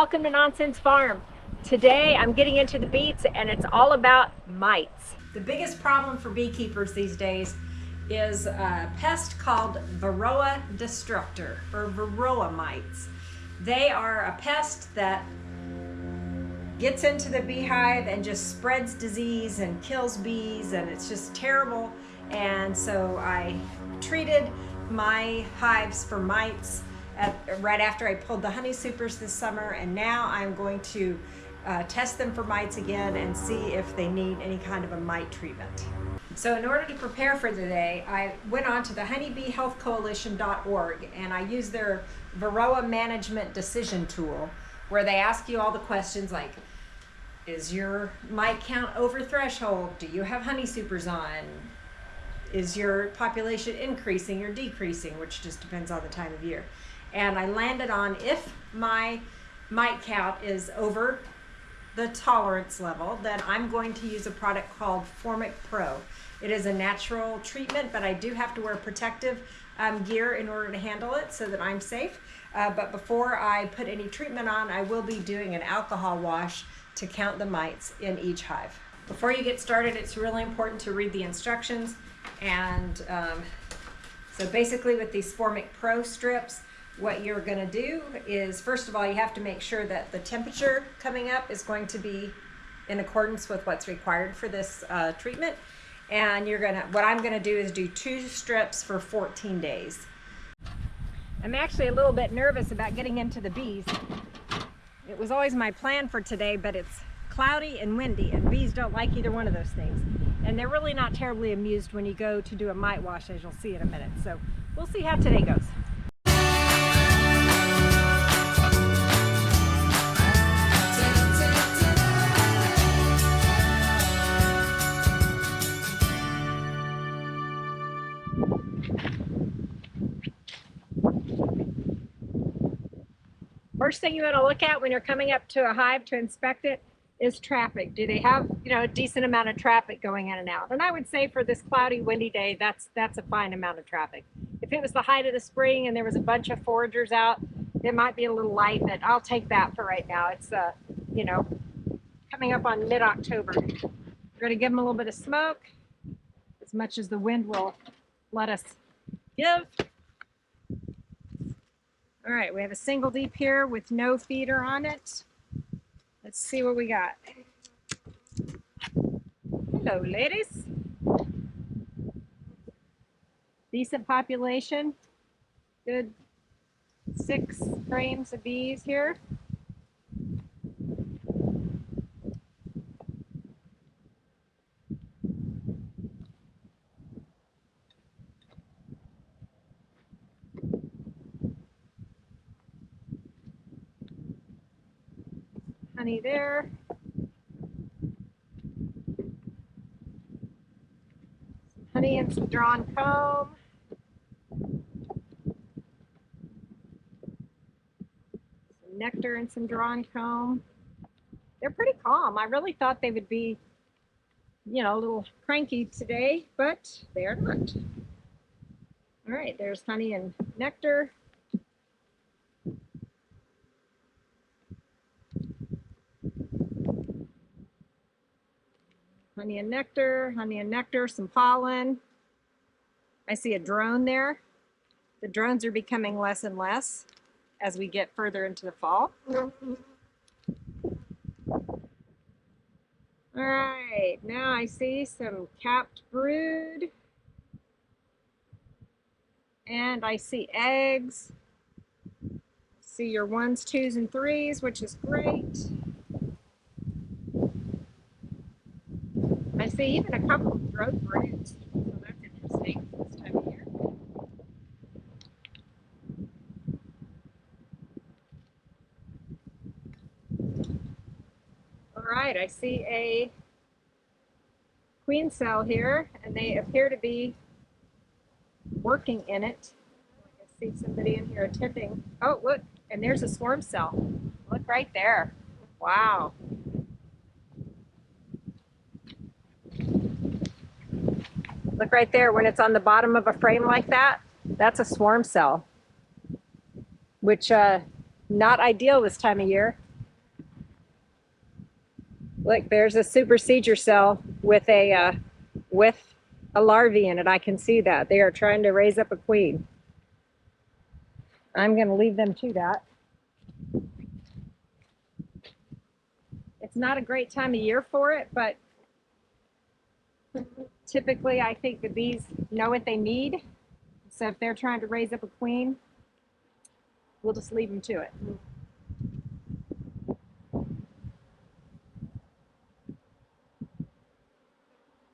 welcome to Nonsense Farm. Today I'm getting into the beets and it's all about mites. The biggest problem for beekeepers these days is a pest called Varroa destructor or Varroa mites. They are a pest that gets into the beehive and just spreads disease and kills bees, and it's just terrible. And so I treated my hives for mites right after I pulled the honey supers this summer, and now I'm going to test them for mites again and see if they need any kind of a mite treatment. So in order to prepare for today, I went on to the honeybeehealthcoalition.org and I used their Varroa management decision tool, where they ask you all the questions like, is your mite count over threshold? Do you have honey supers on? Is your population increasing or decreasing, which just depends on the time of year. And I landed on, if my mite count is over the tolerance level, then I'm going to use a product called Formic Pro. It is a natural treatment, but I do have to wear protective gear in order to handle it so that I'm safe. But before I put any treatment on, I will be doing an alcohol wash to count the mites in each hive. Before you get started, it's really important to read the instructions. And so basically with these Formic Pro strips, what you're going to do is, first of all, you have to make sure that the temperature coming up is going to be in accordance with what's required for this treatment. And what I'm going to do is do 2 strips for 14 days. I'm actually a little bit nervous about getting into the bees. It was always my plan for today, but it's cloudy and windy, and bees don't like either one of those things. And they're really not terribly amused when you go to do a mite wash, as you'll see in a minute. So we'll see how today goes. First thing you want to look at when you're coming up to a hive to inspect it is traffic. Do they have, a decent amount of traffic going in and out? And I would say for this cloudy, windy day, that's a fine amount of traffic. If it was the height of the spring and there was a bunch of foragers out, it might be a little light, but I'll take that for right now. It's, coming up on mid-October. We're going to give them a little bit of smoke, as much as the wind will let us give. All right, we have a single deep here with no feeder on it. Let's see what we got. Hello, ladies. Decent population. Good 6 frames of bees here. Honey there. Some honey and some drawn comb. Some nectar and some drawn comb. They're pretty calm. I really thought they would be, a little cranky today, but they are not. All right, there's honey and nectar. Honey and nectar, some pollen. I see a drone there. The drones are becoming less and less as we get further into the fall. All right, now I see some capped brood. And I see eggs. See your 1s, 2s, and 3s, which is great. I see even a couple of growth broods, so that's interesting this time of year. All right, I see a queen cell here, and they appear to be working in it. I see somebody in here tipping. Oh, look, and there's a swarm cell. Look right there. Wow. Look right there, when it's on the bottom of a frame like that, that's a swarm cell, which not ideal this time of year. Look, there's a supersedure cell with a larvae in it. I can see that. They are trying to raise up a queen. I'm going to leave them to that. It's not a great time of year for it, but typically I think the bees know what they need. So if they're trying to raise up a queen, we'll just leave them to it.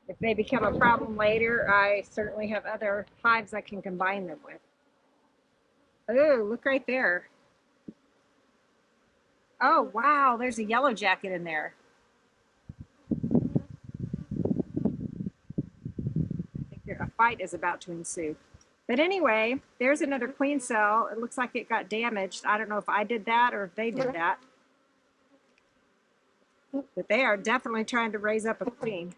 If they become a problem later, I certainly have other hives I can combine them with. Oh, look right there. Oh, wow, there's a yellow jacket in there. I think a fight is about to ensue. But anyway, there's another queen cell. It looks like it got damaged. I don't know if I did that or if they did that. But they are definitely trying to raise up a queen.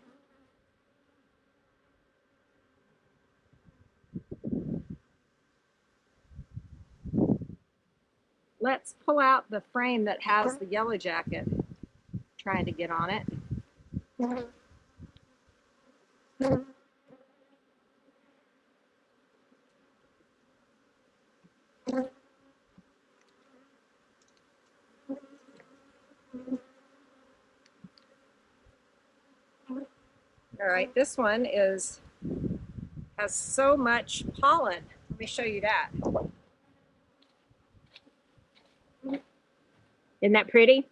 Let's pull out the frame that has the yellow jacket trying to get on it. All right, this one has so much pollen. Let me show you that. Isn't that pretty?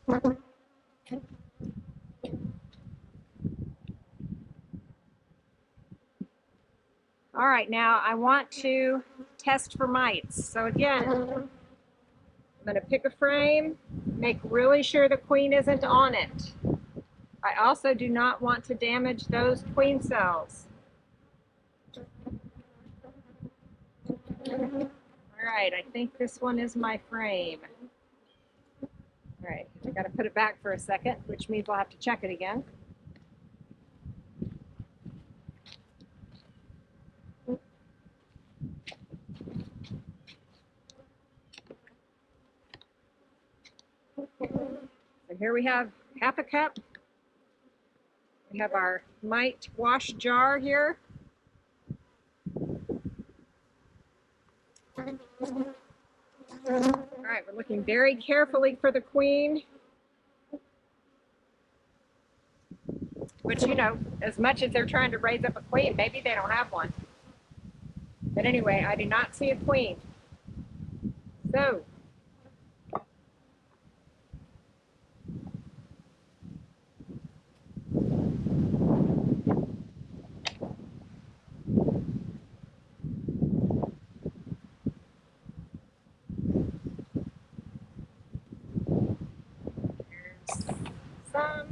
All right, now I want to test for mites. So again, I'm going to pick a frame, make really sure the queen isn't on it. I also do not want to damage those queen cells. All right, I think this one is my frame. All right, I got to put it back for a second, which means I'll have to check it again. So here we have half a cup. We have our mite wash jar here. All right, we're looking very carefully for the queen. Which, you know, as much as they're trying to raise up a queen, maybe they don't have one. But anyway, I do not see a queen. So, some,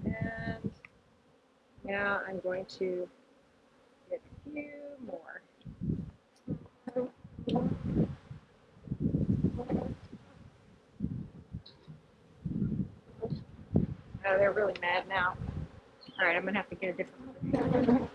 and now I'm going to get a few more. Oh, they're really mad now. All right, I'm gonna have to get a different one.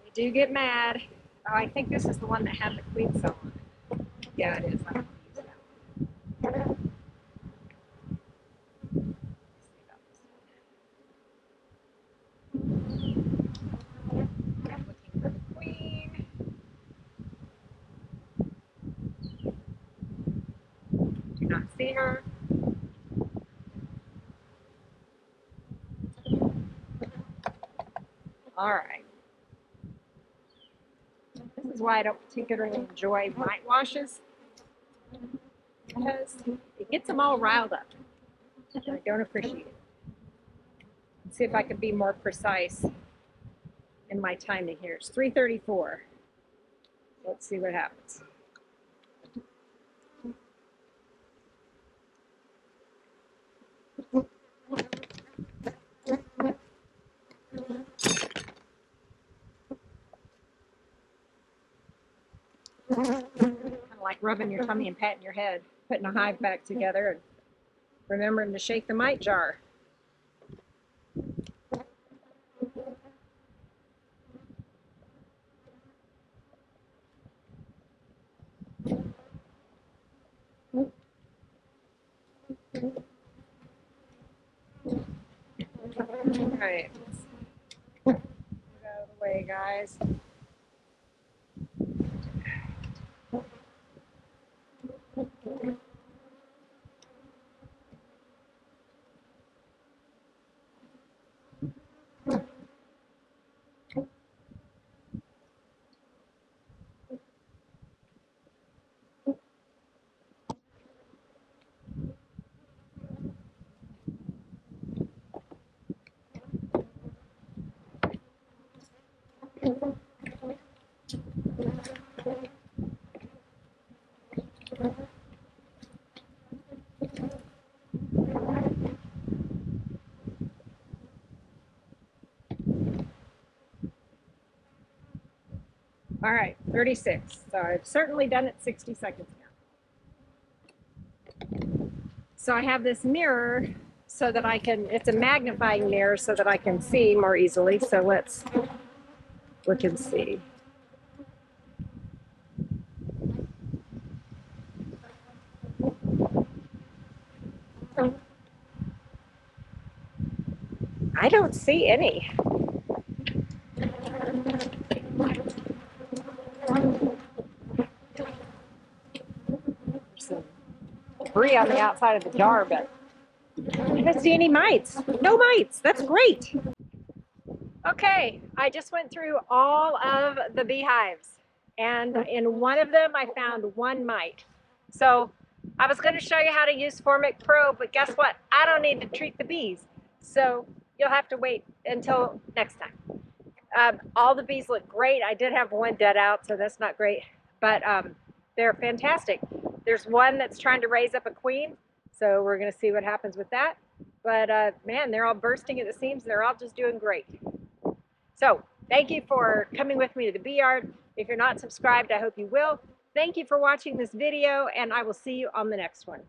They do get mad. Oh, I think this is the one that had the queen cell on it. Yeah, it is. I don't use that one. I'm looking for the queen. Do not see her. All right. This is why I don't particularly enjoy mite washes, because it gets them all riled up. I don't appreciate it. Let's see if I can be more precise in my timing here. It's 3:34. Let's see what happens. Kind of like rubbing your tummy and patting your head, putting a hive back together and remembering to shake the mite jar. All right. Get out of the way, guys. All right, 36. So I've certainly done it 60 seconds now. So I have this mirror so that I can, it's a magnifying mirror so that I can see more easily. So let's look and see. I don't see any. Some debris on the outside of the jar, but I don't see any mites. No mites. That's great. Okay, I just went through all of the beehives, and in one of them I found one mite. So I was going to show you how to use Formic Pro, but guess what? I don't need to treat the bees. So you'll have to wait until next time. All the bees look great. I did have one dead out, so that's not great, but they're fantastic. There's one that's trying to raise up a queen, so we're going to see what happens with that. But man, they're all bursting at the seams. They're all just doing great. So thank you for coming with me to the bee yard. If you're not subscribed, I hope you will. Thank you for watching this video, and I will see you on the next one.